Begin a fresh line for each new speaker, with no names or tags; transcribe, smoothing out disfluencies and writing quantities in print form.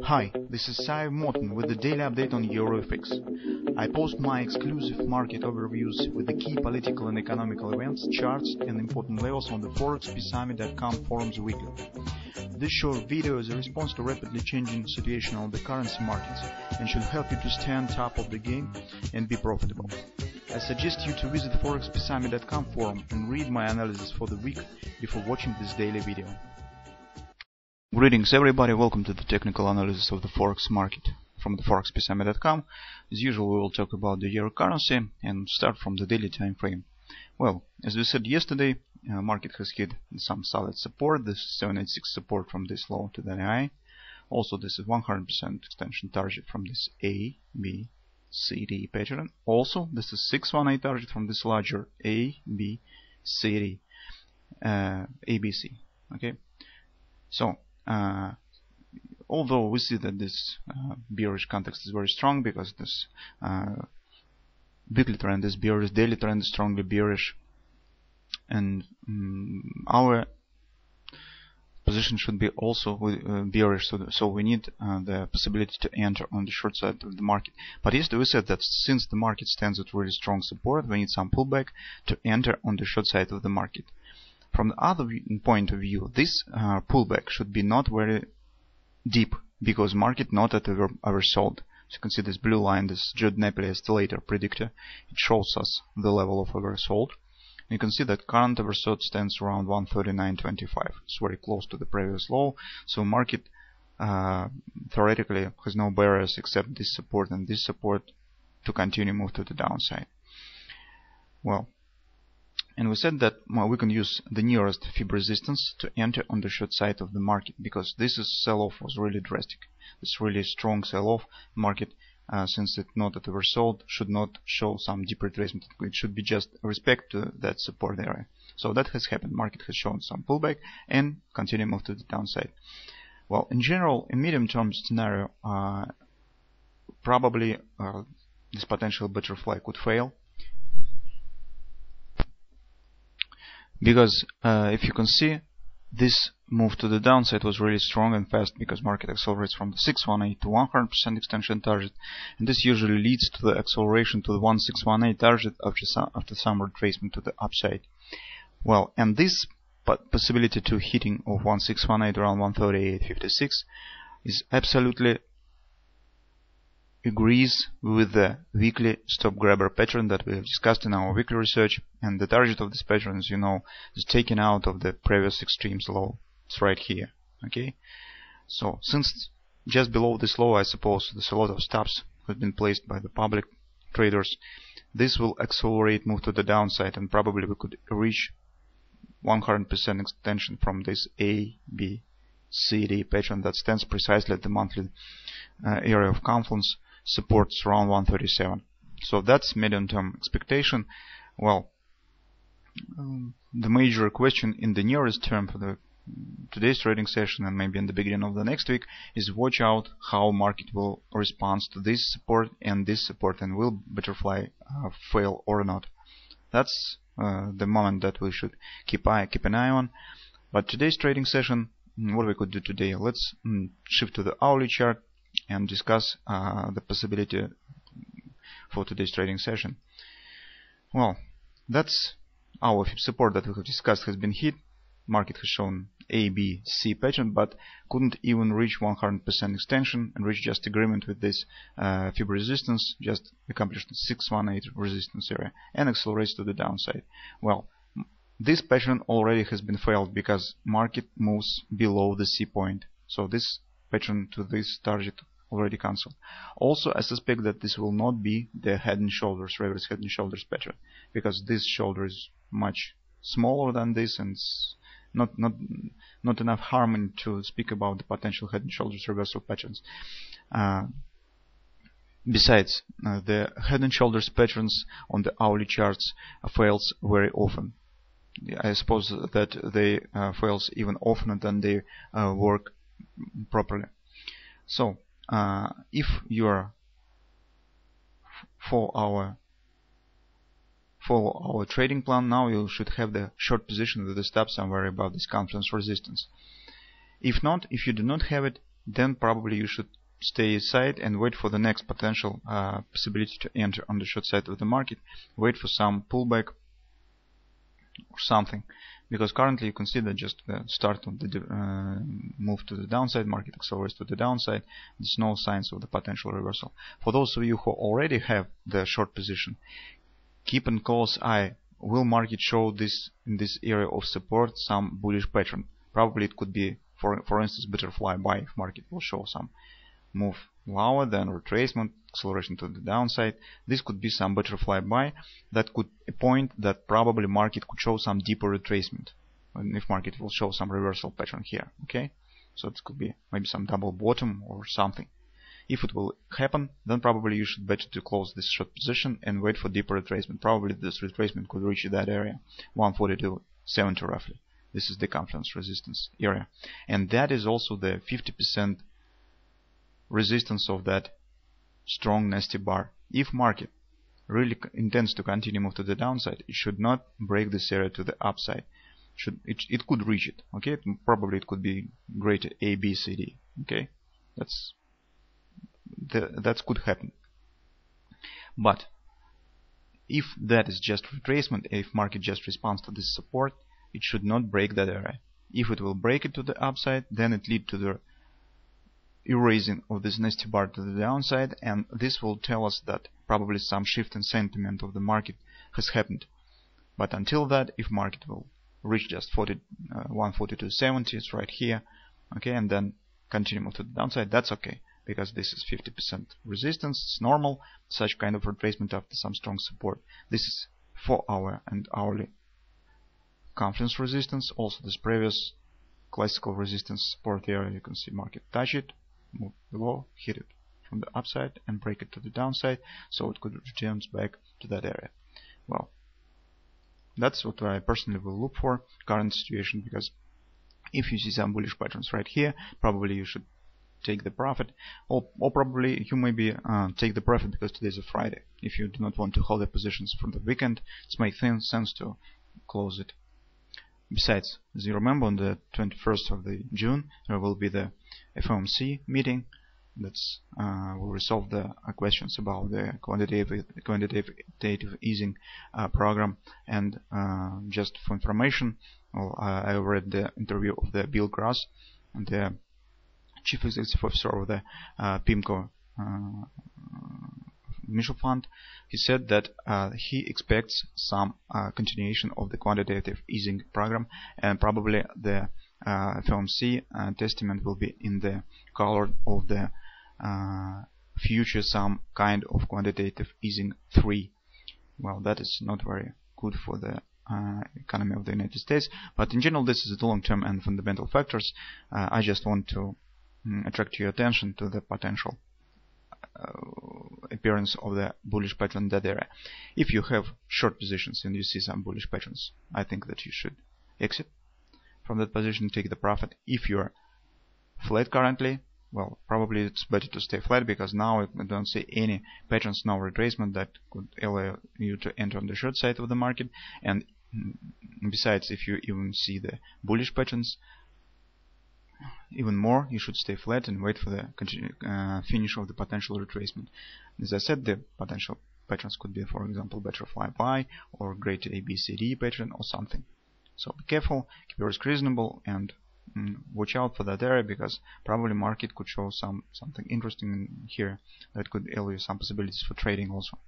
Hi, this is Sive Morten with the daily update on EURUSD. I post my exclusive market overviews with the key political and economical events, charts and important levels on the ForexPeaceArmy.com forums weekly. This short video is a response to rapidly changing situation on the currency markets and should help you to stay on top of the game and be profitable. I suggest you to visit the ForexPeaceArmy.com forum and read my analysis for the week before watching this daily video. Greetings everybody, welcome to the technical analysis of the Forex market from the ForexPeaceArmy.com. As usual, we will talk about the euro currency and start from the daily time frame. Well, as we said yesterday, market has hit some solid support. This is 786 support from this low to the high. Also, this is 100% extension target from this A, B, C, D pattern. Also, this is 618 target from this larger A, B, C, D, ABC. Okay, so although we see that this bearish context is very strong because this weekly trend is bearish, daily trend is strongly bearish, and our position should be also bearish, so we need the possibility to enter on the short side of the market. But yesterday we said that since the market stands at really strong support, we need some pullback to enter on the short side of the market. From the other point of view, this pullback should be not very deep because market not at oversold. So you can see this blue line, this Judd Napoli oscillator predictor. It shows us the level of oversold. You can see that current oversold stands around 139.25. It's very close to the previous low. So market theoretically has no barriers except this support and this support to continue move to the downside. Well, and we said that we can use the nearest fib resistance to enter on the short side of the market because this sell-off was really drastic. This really strong sell-off market, since it not at oversold, should not show some deep retracement. It should be just respect to that support area. So that has happened. Market has shown some pullback and continue move to the downside. Well, in general, in medium-term scenario, probably this potential butterfly could fail. Because if you can see, this move to the downside was really strong and fast because market accelerates from the 618 to 100% extension target, and this usually leads to the acceleration to the 1618 target after some retracement to the upside. Well, and this possibility to hitting of 1618 around 138.56 is absolutely agrees with the weekly stop grabber pattern that we have discussed in our weekly research, and the target of this pattern, as you know, is taken out of the previous extremes low. It's right here. Okay, so since just below this low, I suppose there's a lot of stops have been placed by the public traders. This will accelerate move to the downside, and probably we could reach 100% extension from this A, B, C, D pattern that stands precisely at the monthly area of confluence. Supports around 137. So that's medium-term expectation. Well, the major question in the nearest term for today's trading session and maybe in the beginning of the next week is watch out how market will respond to this support and will butterfly fail or not. That's the moment that we should keep an eye on. But today's trading session, what we could do today, let's shift to the hourly chart and discuss the possibility for today's trading session. Well, that's our support that we have discussed has been hit. Market has shown A, B, C pattern, but couldn't even reach 100% extension and reach just agreement with this fib resistance, just accomplished the 618 resistance area and accelerates to the downside. Well, this pattern already has been failed because market moves below the C point. So this pattern to this target already cancelled. Also, I suspect that this will not be the head and shoulders, reverse head and shoulders pattern, because this shoulder is much smaller than this, and it's not enough harmony to speak about the potential head and shoulders reversal patterns. Besides, the head and shoulders patterns on the hourly charts fails very often. I suppose that they fails even oftener than they work properly. So if you are follow our trading plan, now you should have the short position with the stop somewhere above this confluence resistance. If not, if you do not have it, then probably you should stay aside and wait for the next potential possibility to enter on the short side of the market. Wait for some pullback or something, because currently you can see that just the start of the move to the downside, market accelerates to the downside. There's no signs of the potential reversal. For those of you who already have the short position, keep a close eye. Will market show this in this area of support some bullish pattern? Probably it could be, for instance, butterfly buy. If market will show some move lower than retracement, acceleration to the downside, this could be some butterfly buy. That could point that probably market could show some deeper retracement, and if market will show some reversal pattern here. Okay, so it could be maybe some double bottom or something. If it will happen, then probably you should better to close this short position and wait for deeper retracement. Probably this retracement could reach that area, 142.70 roughly. This is the confidence resistance area, and that is also the 50% resistance of that strong nasty bar. If market really intends to continue move to the downside, it should not break this area to the upside. It could reach it. Okay, probably it could be greater A, B, C, D. Okay, that could happen. But if that is just retracement, if market just responds to this support, it should not break that area. If it will break it to the upside, then it leads to the erasing of this nasty bar to the downside, and this will tell us that probably some shift in sentiment of the market has happened. But until that, if market will reach just 142.70, it's right here, okay, and then continue move to the downside, that's okay, because this is 50% resistance. It's normal, such kind of retracement after some strong support. This is 4-hour and hourly confidence resistance. Also this previous classical resistance support area, you can see market touch it, move below, hit it from the upside and break it to the downside, so it could return back to that area. Well, that's what I personally will look for current situation, because if you see some bullish patterns right here, probably you should take the profit, or probably you maybe take the profit because today is a Friday. If you do not want to hold the positions from the weekend, it makes sense to close it. Besides, as you remember, on the 21st of June there will be the FOMC meeting. That's will resolve the questions about the quantitative easing program. And just for information, I read the interview of the Bill Gross, the Chief Executive Officer of the PIMCO mutual fund. He said that he expects some continuation of the quantitative easing program, and probably the FOMC testament will be in the color of the future some kind of quantitative easing 3. Well, that is not very good for the economy of the United States, but in general this is the long-term and fundamental factors. I just want to attract your attention to the potential appearance of the bullish pattern in that area. If you have short positions and you see some bullish patterns, I think that you should exit from that position, take the profit. If you're flat currently, well, probably it's better to stay flat, because now I don't see any patterns, no retracement that could allow you to enter on the short side of the market. And besides, if you even see the bullish patterns, even more, you should stay flat and wait for the finish of the potential retracement. As I said, the potential patterns could be, for example, butterfly buy or greater ABCD pattern or something. So be careful, keep your risk reasonable, and watch out for that area, because probably market could show something interesting in here that could allow you some possibilities for trading also.